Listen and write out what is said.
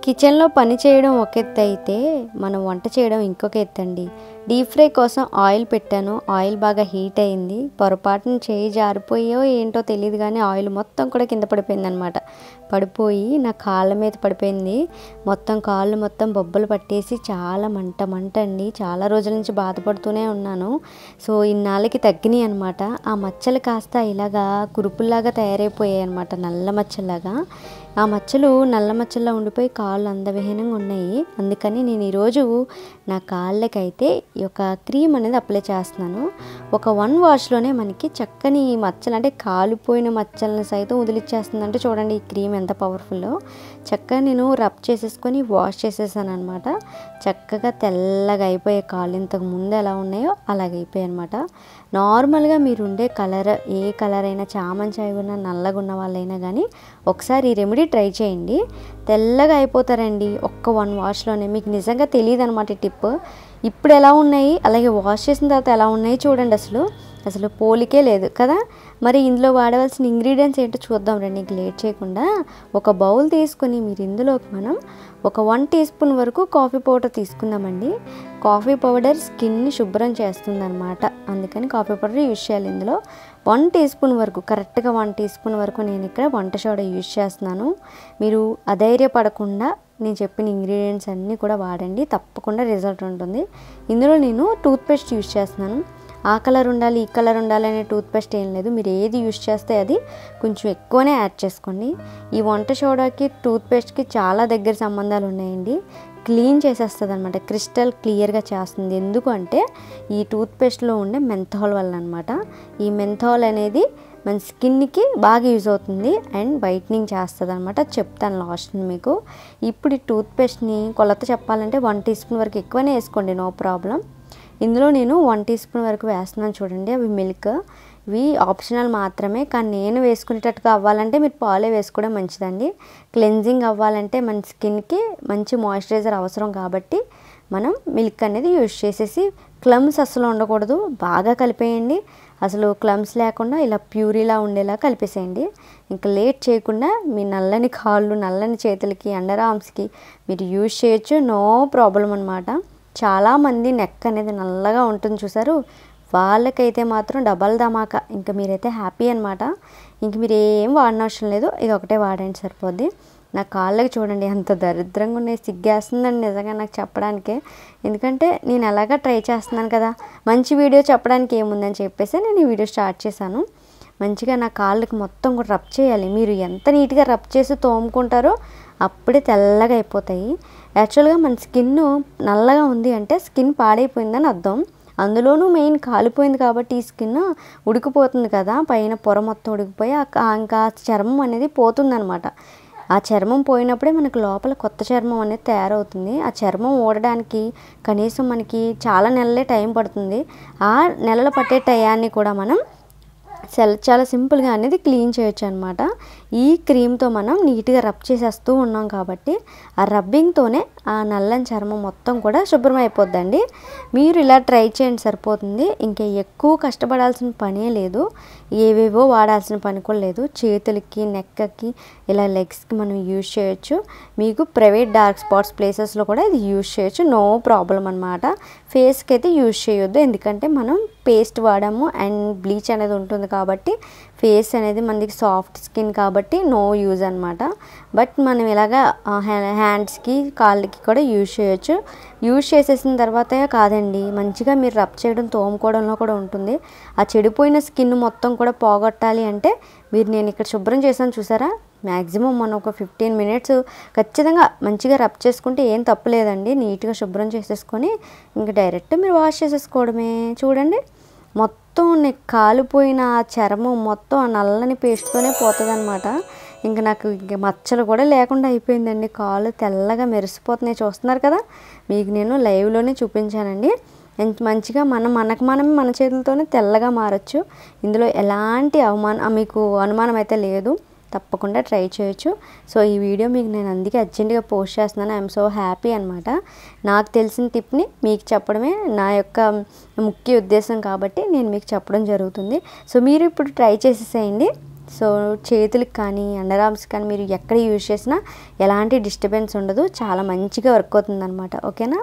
కిచెన్లో పని చేయడం ఒక ఎత్తు అయితే మనం వంట చేయడం ఇంకొక ఎత్తు అండి. డీప్ ఫ్రై కోసం ఆయిల్ పెట్టాను. ఆయిల్ బాగా హీట్ అయింది. పొరపాటున చేయి జారిపోయో ఏంటో తెలియదు కానీ ఆయిల్ మొత్తం కూడా కింద పడిపోయింది అనమాట. పడిపోయి నా కాళ్ళ మీద పడిపోయింది. మొత్తం కాళ్ళు మొత్తం బొబ్బలు పట్టేసి చాలా మంట అండి. చాలా రోజుల నుంచి బాధపడుతూనే ఉన్నాను. సో ఇన్నాళ్ళకి తగ్గినాయి అనమాట. ఆ మచ్చలు కాస్త ఇలాగా కురుపుల్లాగా తయారైపోయాయి అనమాట, నల్ల మచ్చల్లాగా. ఆ మచ్చలు నల్ల మచ్చల్లో ఉండిపోయి కాళ్ళు అందవిహీనంగా ఉన్నాయి. అందుకని నేను ఈరోజు నా కాళ్ళకైతే ఈ యొక్క క్రీమ్ అనేది అప్లై చేస్తున్నాను. ఒక 1 వాష్లోనే మనకి చక్కని మచ్చలు, అంటే కాలిపోయిన మచ్చలను సైతం వదిలిచ్చేస్తుంది. అంటే చూడండి ఈ క్రీమ్ ఎంత పవర్ఫుల్లో. చక్కగా నేను రబ్ చేసేసుకొని వాష్ చేసేసాను అనమాట. చక్కగా తెల్లగా అయిపోయే కాళ్ళు, ఇంతకు ముందు ఎలా ఉన్నాయో అలాగ అయిపోయాయి అనమాట. నార్మల్గా మీరు ఉండే కలర్, ఏ కలర్ అయినా, చామంచాయి ఉన్న నల్లగా ఉన్న వాళ్ళైనా కానీ ఒకసారి ఈ రెమెడీ ట్రై చేయండి. తెల్లగా అయిపోతారండి ఒక్క 1 వాష్లోనే. మీకు నిజంగా తెలియదు అనమాట ఈ టిప్. ఇప్పుడు ఎలా ఉన్నాయి అలాగే వాష్ చేసిన తర్వాత ఎలా ఉన్నాయి చూడండి. అసలు పోలికే లేదు కదా. మరి ఇందులో వాడవలసిన ఇంగ్రీడియంట్స్ ఏంటో చూద్దాం రండి. ఇంక లేట్ చేయకుండా ఒక బౌల్ తీసుకొని మీరు ఇందులోకి మనం ఒక 1 టీ స్పూన్ వరకు కాఫీ పౌడర్ తీసుకుందామండి. కాఫీ పౌడర్ స్కిన్ని శుభ్రం చేస్తుంది అనమాట. అందుకని కాఫీ పౌడర్ యూజ్ చేయాలి. ఇందులో 1 టీ స్పూన్ వరకు, కరెక్ట్గా 1 టీ స్పూన్ వరకు నేను ఇక్కడ వంట సోడా యూజ్ చేస్తున్నాను. మీరు అధైర్యపడకుండా నేను చెప్పిన ఇంగ్రీడియంట్స్ అన్నీ కూడా వాడండి, తప్పకుండా రిజల్ట్ ఉంటుంది. ఇందులో నేను టూత్పేస్ట్ యూజ్ చేస్తున్నాను. ఆ కలర్ ఉండాలి, ఈ కలర్ ఉండాలి అనే టూత్పేస్ట్ ఏం లేదు. మీరు ఏది యూజ్ చేస్తే అది కొంచెం ఎక్కువనే యాడ్ చేసుకోండి. ఈ వంట సోడాకి టూత్పేస్ట్కి చాలా దగ్గర సంబంధాలు ఉన్నాయండి. క్లీన్ చేసేస్తుంది అనమాట, క్రిస్టల్ క్లియర్గా చేస్తుంది. ఎందుకు అంటే ఈ టూత్పేస్ట్లో ఉండే మెంథాల్ వల్ల అనమాట. ఈ మెంథాల్ అనేది మన స్కిన్కి బాగా యూజ్ అవుతుంది అండ్ వైట్నింగ్ చేస్తుంది అనమాట. చెప్తాను లాస్ట్ మీకు. ఇప్పుడు ఈ టూత్పేస్ట్ని కొలత చెప్పాలంటే 1 టీ స్పూన్ వరకు ఎక్కువనే వేసుకోండి, నో ప్రాబ్లం. ఇందులో నేను 1 టీ స్పూన్ వరకు వేస్తున్నాను చూడండి. అవి మిల్క్, ఇవి ఆప్షనల్ మాత్రమే. కానీ నేను వేసుకునేటట్టుగా అవ్వాలంటే మీరు పాలే వేసుకోవడం మంచిదండి. క్లెన్జింగ్ అవ్వాలంటే మన స్కిన్కి మంచి మాయిశ్చరైజర్ అవసరం కాబట్టి మనం మిల్క్ అనేది యూజ్ చేసేసి, క్లమ్స్ అసలు ఉండకూడదు, బాగా కలిపేయండి. అసలు క్లమ్స్ లేకుండా ఇలా ప్యూరీలా ఉండేలా కలిపేసేయండి. ఇంకా లేట్ చేయకుండా మీ నల్లని కాళ్ళు, నల్లని చేతులకి, అండర్ ఆర్మ్స్కి మీరు యూజ్ చేయొచ్చు, నో ప్రాబ్లం అనమాట. చాలామంది నెక్ అనేది నల్లగా ఉంటుంది చూసారు, వాళ్ళకైతే మాత్రం డబల్ ధమాకా. ఇంకా మీరైతే హ్యాపీ అనమాట. ఇంక మీరు ఏం వాడనవసరం లేదు, ఇది ఒకటే వాడండి సరిపోద్ది. నా కాళ్ళకి చూడండి ఎంత దరిద్రంగా ఉన్నాయి, సిగ్గేస్తుందండి నిజంగా నాకు చెప్పడానికే. ఎందుకంటే నేను ఎలాగా ట్రై చేస్తున్నాను కదా, మంచి వీడియో చెప్పడానికి ఏముందని చెప్పేసి నేను ఈ వీడియో స్టార్ట్ చేశాను. మంచిగా నా కాళ్ళకి మొత్తం కూడా రబ్ చేయాలి. మీరు ఎంత నీట్గా రబ్ చేసి తోముకుంటారో అప్పుడే తెల్లగా అయిపోతాయి. యాక్చువల్గా మన స్కిన్ నల్లగా ఉంది అంటే స్కిన్ పాడైపోయిందని అర్థం. అందులోనూ మెయిన్ కాలిపోయింది కాబట్టి ఈ స్కిన్ ఉడికిపోతుంది కదా, పైన పొర మొత్తం ఉడికిపోయి ఇంకా చర్మం అనేది పోతుందనమాట. ఆ చర్మం పోయినప్పుడే మనకు లోపల కొత్త చర్మం అనేది తయారవుతుంది. ఆ చర్మం ఊడడానికి కనీసం మనకి చాలా నెలలే టైం పడుతుంది. ఆ నెలలు పట్టే టయాన్ని కూడా మనం చాలా సింపుల్గా అనేది క్లీన్ చేయొచ్చు అనమాట. ఈ క్రీమ్తో మనం నీట్గా రబ్ చేసేస్తూ ఉన్నాం కాబట్టి ఆ రబ్బింగ్తోనే ఆ నల్లని చర్మం మొత్తం కూడా శుభ్రం అయిపోద్దండి. మీరు ఇలా ట్రై చేయండి సరిపోతుంది. ఇంకా ఎక్కువ కష్టపడాల్సిన పనే లేదు, ఏవేవో వాడాల్సిన పని కూడా లేదు. చేతులకి, నెక్కకి, ఇలా లెగ్స్కి మనం యూజ్ చేయొచ్చు. మీకు ప్రైవేట్ డార్క్ స్పాట్స్ ప్లేసెస్లో కూడా ఇది యూజ్ చేయొచ్చు, నో ప్రాబ్లం అనమాట. ఫేస్కి అయితే యూజ్ చేయొద్దు, ఎందుకంటే మనం పేస్ట్ వాడాము అండ్ బ్లీచ్ అనేది ఉంటుంది కాబట్టి ఫేస్ అనేది మనకి సాఫ్ట్ స్కిన్ కాబట్టి నో యూజ్ అనమాట. బట్ మనం ఇలాగా హ్యాండ్స్కి, కాళ్ళకి కూడా యూజ్ చేయొచ్చు. యూజ్ చేసేసిన తర్వాత కాదండి, మంచిగా మీరు రబ్ చేయడం, తోముకోవడంలో కూడా ఉంటుంది. ఆ చెడిపోయిన స్కిన్ మొత్తం కూడా పోగొట్టాలి అంటే మీరు, నేను ఇక్కడ శుభ్రం చేశాను చూసారా, మ్యాక్సిమం మనం ఒక 15 మినిట్స్ ఖచ్చితంగా మంచిగా రబ్ చేసుకుంటే ఏం తప్పులేదండి. నీట్గా శుభ్రం చేసేసుకొని ఇంకా డైరెక్ట్ మీరు వాష్ చేసేసుకోవడమే. చూడండి మొత్తం కాలిపోయిన చర్మం మొత్తం ఆ నల్లని పేస్ట్తోనే పోతుంది అనమాట. ఇంకా నాకు ఇంక మచ్చలు కూడా లేకుండా అయిపోయిందండి. కాళ్ళు తెల్లగా మెరిసిపోతున్నాయి, చూస్తున్నారు కదా. మీకు నేను లైవ్లోనే చూపించానండి. మంచిగా మనకు మనమే మన చేతులతోనే తెల్లగా మారచ్చు. ఇందులో ఎలాంటి మీకు అనుమానం అయితే లేదు, తప్పకుండా ట్రై చేయొచ్చు. సో ఈ వీడియో మీకు నేను అందుకే అర్జెంటుగా పోస్ట్ చేస్తున్నాను. ఐఎమ్ సో హ్యాపీ అనమాట. నాకు తెలిసిన టిప్ని మీకు చెప్పడమే నా యొక్క ముఖ్య ఉద్దేశం కాబట్టి నేను మీకు చెప్పడం జరుగుతుంది. సో మీరు ఇప్పుడు ట్రై చేసేసేయండి, సో చేతులకు కానీ అండర్ ఆర్మ్స్ కానీ మీరు ఎక్కడ యూజ్ చేసినా ఎలాంటి డిస్టర్బెన్స్ ఉండదు, చాలా మంచిగా వర్క్ అవుతుంది అనమాట. ఓకేనా.